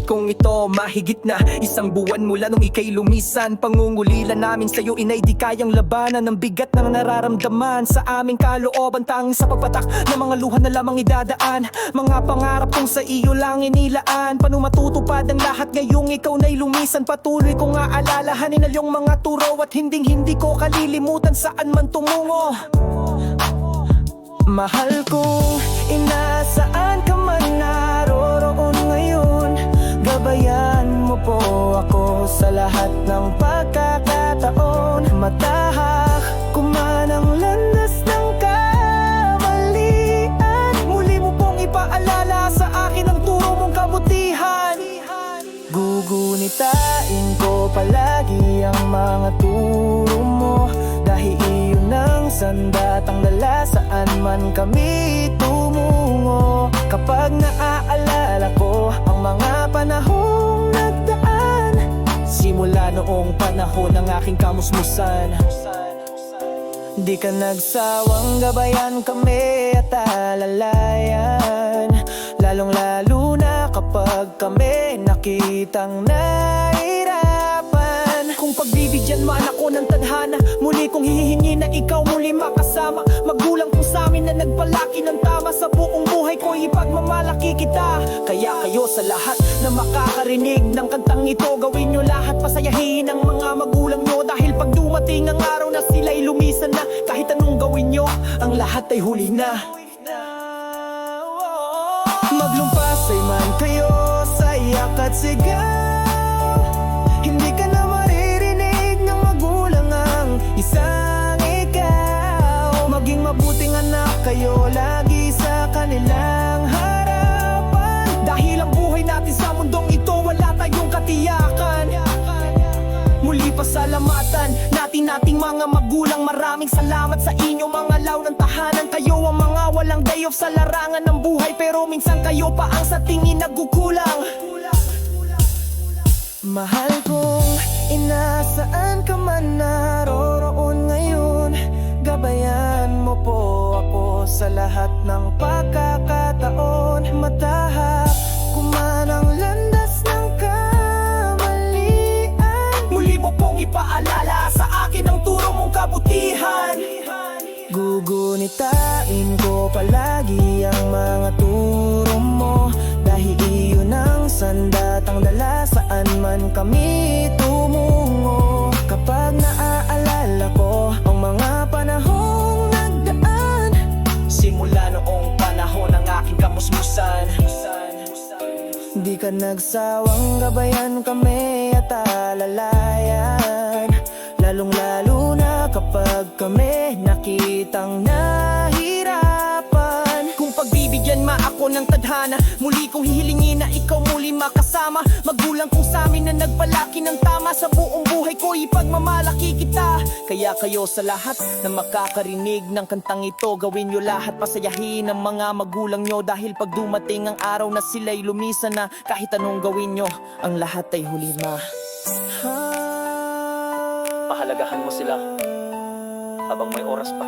kong ito mahigit na 1 buwan mula nung ika'y lumisan. Pangungulila namin sa'yo inay di kayang labanan ng bigat na nararamdaman sa aming kalooban. Tanging sa pagpatak ng mga luha na lamang idadaan, mga pangarap kong sa iyo lang inilaan. Paano matutupad ang lahat ngayong ikaw na'y lumisan? Patuloy kong aalalahanin al yung mga turo at hindi ko kalilimutan saan man tumungo. Mahal kong ina, saan ka man naroroon ngayon, gabayan mo po ako sa lahat ng pagkakataon. Matahak kuman ang landas ng kamalian, muli mo pong ipaalala sa akin ang turo mong kabutihan. Gugunitain ko palagi ang mga turo mo, dahil iyon ang sandatang dala saan man kami tumungo. Kapag naaalala ko ang mga panahong nagdaan, simula noong panahon ng aking kamusmusan, di ka nagsawang gabayan kami at alalayan. Lalong lalo na kapag kami nakitang nahirapan. Kung pagbibigyan man ako ng tadhana, muli kong hihingi na ikaw muli makasama. Magulang ko sa amin na nagpalaki ng tama, sa buong buhay ko ipagmamalaki kita. Kaya kayo sa lahat na makakarinig ng kantang ito, gawin nyo lahat, pasayahin ang mga magulang nyo. Dahil pag dumating ang araw na sila'y lumisan na, kahit anong gawin nyo, ang lahat ay huli na. Maglumpasay man kayo sa iyak at sigaw, hindi ka na maririnig ng magulang ang isang ikaw. Maging mabuting anak kayo lagi sa kanilang harapan, dahil ang buhay natin sa mundong ito wala tayong katiyakan. Muli pasalamatan nating mga magulang. Maraming salamat sa inyo mga law ng tahanan. Kayo ang mga walang day off sa larangan ng buhay, pero minsan kayo pa ang sa tingin nagkukulang. Mahal kong ina, saan ka man naroroon ngayon, gabayan mo po ako sa lahat ng pagkakataon. Matahak kuman ang landas ng kamalian, muli mo pong ipaalala sa akin ang turo mong kabutihan. Gugunitain ko palagi ang mga turo mo, dahil iyon ang sandatang dala saan man kami tumungo. Kapag naaalala ko ang mga panahong nagdaan, simula noong panahon ng aking kamusmusan, di ka nagsawang gabayan kami at alalayan. Lalong lalo na kapag kami nakitang nahirapan. Kung pagbibigyan ma ako ng tadhana, muli kong hihilingin na ikaw muli makasama. Magulang kong sa amin na nagpalaki ng tama, sa buong buhay ko ipagmamalaki kita. Kaya kayo sa lahat na makakarinig ng kantang ito, gawin nyo lahat, pasayahin ang mga magulang nyo. Dahil pag dumating ang araw na sila'y lumisan na, kahit anong gawin nyo, ang lahat ay huli na. Pahalagahan mo sila habang may oras pa.